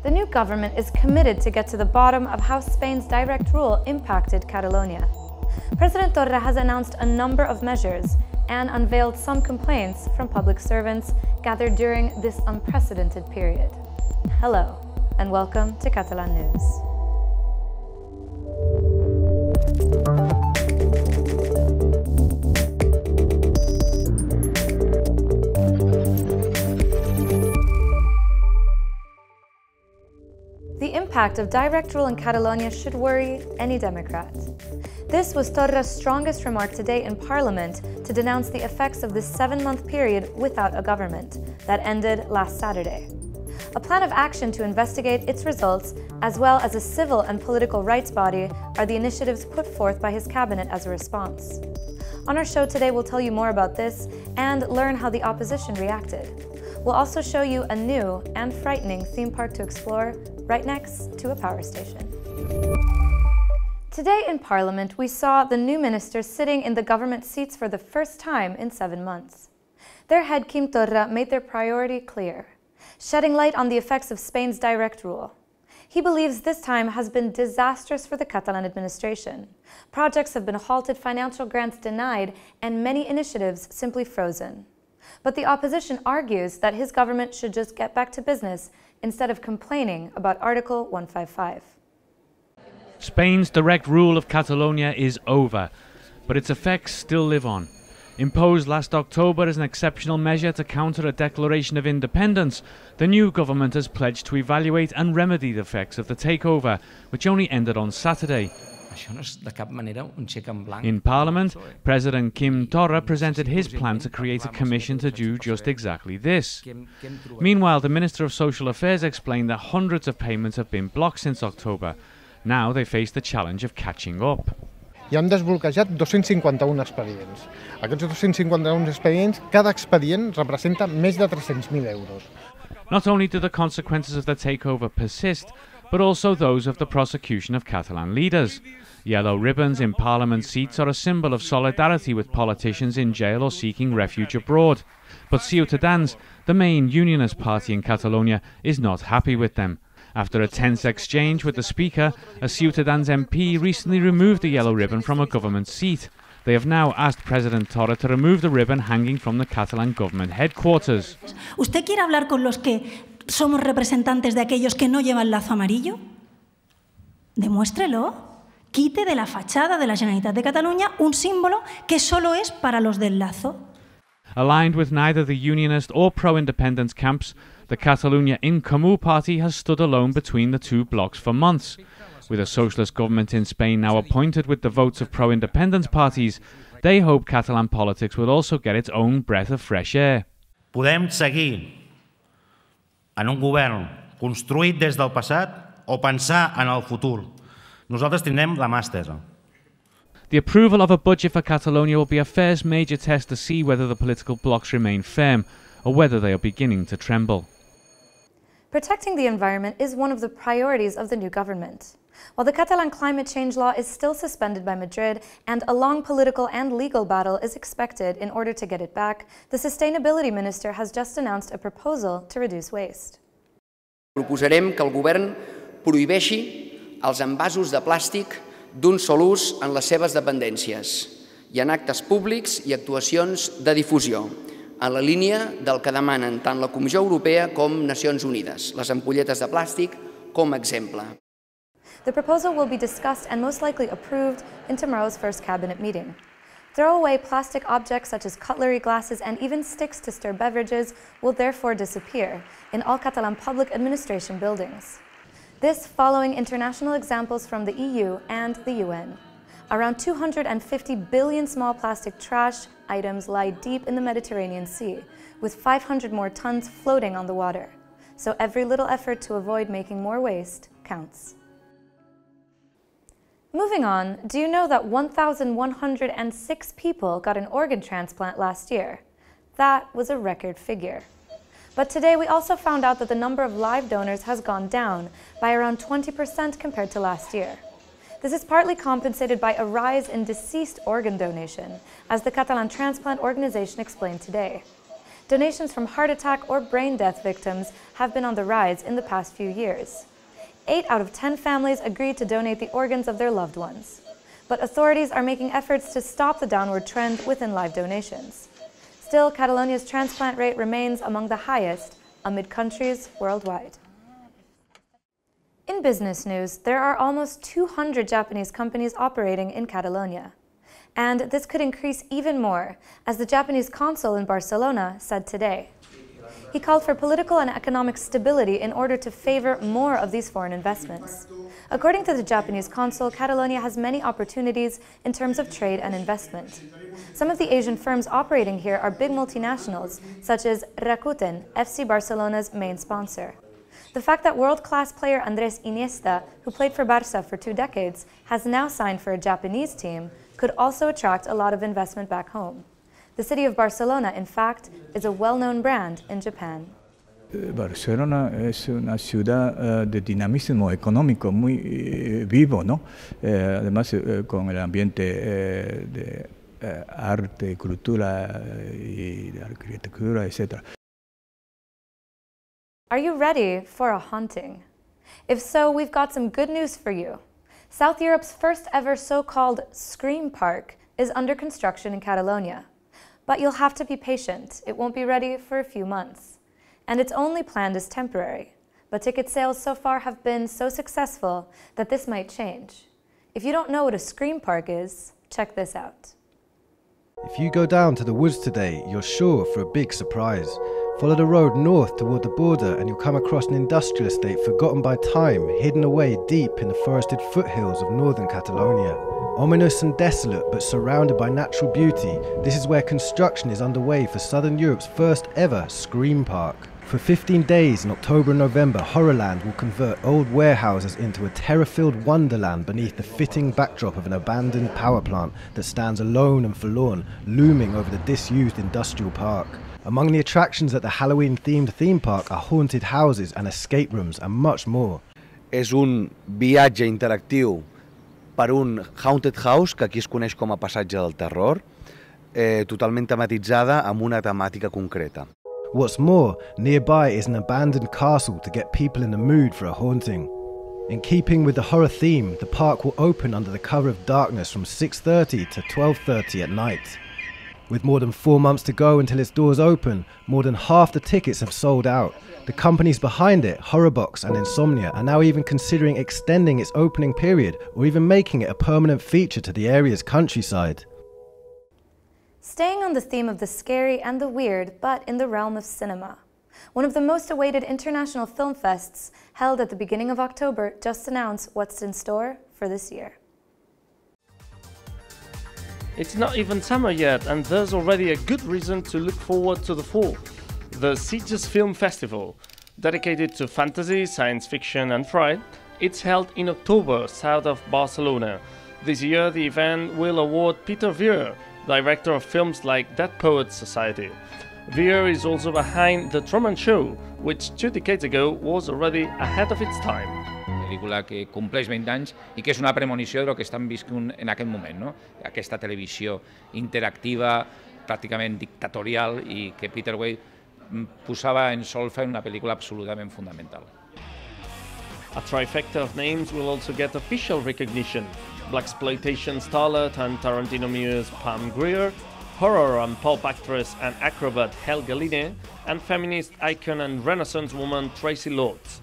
The new government is committed to get to the bottom of how Spain's direct rule impacted Catalonia. President Torra has announced a number of measures and unveiled some complaints from public servants gathered during this unprecedented period. Hello, and welcome to Catalan News. The impact of direct rule in Catalonia should worry any Democrat. This was Torra's strongest remark today in Parliament to denounce the effects of this 7-month period without a government that ended last Saturday. A plan of action to investigate its results, as well as a civil and political rights body, are the initiatives put forth by his cabinet as a response. On our show today, we'll tell you more about this and learn how the opposition reacted. We'll also show you a new and frightening theme park to explore right next to a power station. Today in Parliament, we saw the new ministers sitting in the government seats for the first time in 7 months. Their head, Quim Torra, made their priority clear: shedding light on the effects of Spain's direct rule. He believes this time has been disastrous for the Catalan administration. Projects have been halted, financial grants denied, and many initiatives simply frozen. But the opposition argues that his government should just get back to business instead of complaining about Article 155. Spain's direct rule of Catalonia is over, but its effects still live on. Imposed last October as an exceptional measure to counter a declaration of independence, the new government has pledged to evaluate and remedy the effects of the takeover, which only ended on Saturday. In Parliament, President Quim Torra presented his plan to create a commission to do just exactly this. Meanwhile, the Minister of Social Affairs explained that hundreds of payments have been blocked since October. Now they face the challenge of catching up. Hi han desbloquejat 251 expedients. Aquests 251 expedients, cada expedient representa més de 300.000 euros. Not only do the consequences of the takeover persist, but also those of the prosecution of Catalan leaders. Yellow ribbons in Parliament seats are a symbol of solidarity with politicians in jail or seeking refuge abroad. But Ciutadans, the main unionist party in Catalonia, is not happy with them. After a tense exchange with the Speaker, a Ciutadans MP recently removed the yellow ribbon from a government seat. They have now asked President Torra to remove the ribbon hanging from the Catalan government headquarters. ¿Usted quiere hablar con los que somos representantes de aquellos que no llevan lazo amarillo? Demuéstrelo. Quite de la fachada de la Generalitat de Catalunya un símbolo que solo es para los del lazo. Aligned with neither the unionist or pro-independence camps, the Catalunya In Comú party has stood alone between the two blocs for months. With a socialist government in Spain now appointed with the votes of pro-independence parties, they hope Catalan politics will also get its own breath of fresh air. Podem seguir en un govern construït des del passat o pensar en el futur. Nosaltres tindrem la mà estesa. The approval of a budget for Catalonia will be a first major test to see whether the political blocs remain firm or whether they are beginning to tremble. Protecting the environment is one of the priorities of the new government. While the Catalan climate change law is still suspended by Madrid and a long political and legal battle is expected in order to get it back, the Sustainability Minister has just announced a proposal to reduce waste. Proposarem que el govern prohibeixi els envasos de plàstic d'un sol ús en les seves dependències i en actes públics i actuacions de difusió, en la línia del que demanen tant la Comissió Europea com Nacions Unides, les ampolletes de plàstic com a exemple. The proposal will be discussed and most likely approved in tomorrow's first cabinet meeting. Throwaway plastic objects such as cutlery, glasses, and even sticks to stir beverages will therefore disappear in all Catalan public administration buildings. This following international examples from the EU and the UN. Around 250 billion small plastic trash items lie deep in the Mediterranean Sea, with 500 more tons floating on the water. So every little effort to avoid making more waste counts. Moving on, do you know that 1,106 people got an organ transplant last year? That was a record figure. But today we also found out that the number of live donors has gone down by around 20% compared to last year. This is partly compensated by a rise in deceased organ donation, as the Catalan Transplant Organization explained today. Donations from heart attack or brain death victims have been on the rise in the past few years. 8 out of 10 families agreed to donate the organs of their loved ones. But authorities are making efforts to stop the downward trend within live donations. Still, Catalonia's transplant rate remains among the highest amid countries worldwide. In business news, there are almost 200 Japanese companies operating in Catalonia. And this could increase even more, as the Japanese consul in Barcelona said today. He called for political and economic stability in order to favor more of these foreign investments. According to the Japanese consul, Catalonia has many opportunities in terms of trade and investment. Some of the Asian firms operating here are big multinationals, such as Rakuten, FC Barcelona's main sponsor. The fact that world-class player Andrés Iniesta, who played for Barça for 2 decades, has now signed for a Japanese team, could also attract a lot of investment back home. The city of Barcelona, in fact, is a well-known brand in Japan. Barcelona es una ciudad de dinamismo económico muy vivo, ¿no? Además con el ambiente de arte, cultura y de arquitectura, etc. Are you ready for a haunting? If so, we've got some good news for you. South Europe's first ever so-called Scream Park is under construction in Catalonia. But you'll have to be patient. It won't be ready for a few months. And it's only planned as temporary. But ticket sales so far have been so successful that this might change. If you don't know what a Scream Park is, check this out. If you go down to the woods today, you're sure for a big surprise. Follow the road north toward the border and you'll come across an industrial estate forgotten by time, hidden away deep in the forested foothills of northern Catalonia. Ominous and desolate, but surrounded by natural beauty, this is where construction is underway for Southern Europe's first ever Scream Park. For 15 days in October and November, Horrorland will convert old warehouses into a terror-filled wonderland beneath the fitting backdrop of an abandoned power plant that stands alone and forlorn, looming over the disused industrial park. Among the attractions at the Halloween-themed theme park are haunted houses and escape rooms and much more. És un viatge interactiu per un haunted house, que aquí es coneix com a passatge del terror, totalment tematitzada amb una temàtica concreta. What's more, nearby is an abandoned castle to get people in the mood for a haunting. In keeping with the horror theme, the park will open under the cover of darkness from 6:30 to 12:30 at night. With more than 4 months to go until its doors open, more than half the tickets have sold out. The companies behind it, Horrorbox and Insomnia, are now even considering extending its opening period or even making it a permanent feature to the area's countryside. Staying on the theme of the scary and the weird, but in the realm of cinema. One of the most awaited international film fests, held at the beginning of October, just announced what's in store for this year. It's not even summer yet, and there's already a good reason to look forward to the fall. The Sitges Film Festival, dedicated to fantasy, science fiction and fright, it's held in October, south of Barcelona. This year the event will award Peter Weir, director of films like Dead Poets Society. Weir is also behind The Truman Show, which 2 decades ago was already ahead of its time. Pel·lícula que compleix 20 anys i que és una premonició del que estem visquent en aquest moment, no? Aquesta televisió interactiva, pràcticament dictatorial, i que Peter Weir posava en solfa en una pel·lícula absolutament fundamental. A trifecta of names will also get official recognition. Blaxploitation starlet and Tarantino muse Pam Grier, horror and pulp actress and acrobat Helga Line, and feminist icon and Renaissance woman Tracy Lords.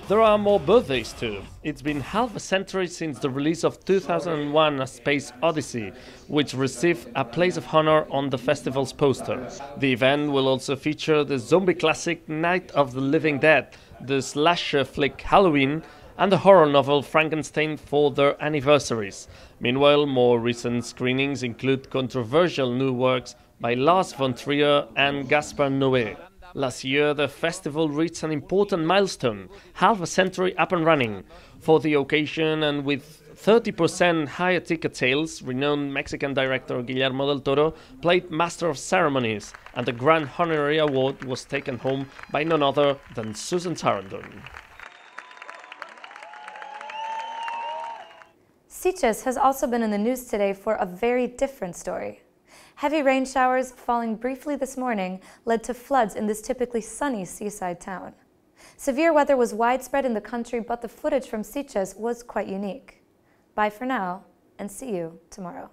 There are more birthdays too. It's been half a century since the release of 2001 A Space Odyssey, which received a place of honor on the festival's poster. The event will also feature the zombie classic Night of the Living Dead, the slasher flick Halloween, and the horror novel Frankenstein for their anniversaries. Meanwhile, more recent screenings include controversial new works by Lars von Trier and Gaspar Noé. Last year, the festival reached an important milestone, half a century up and running. For the occasion, and with 30% higher ticket sales, renowned Mexican director Guillermo del Toro played Master of Ceremonies, and the Grand Honorary Award was taken home by none other than Susan Sarandon. Sitges has also been in the news today for a very different story. Heavy rain showers falling briefly this morning led to floods in this typically sunny seaside town. Severe weather was widespread in the country, but the footage from Sitges was quite unique. Bye for now, and see you tomorrow.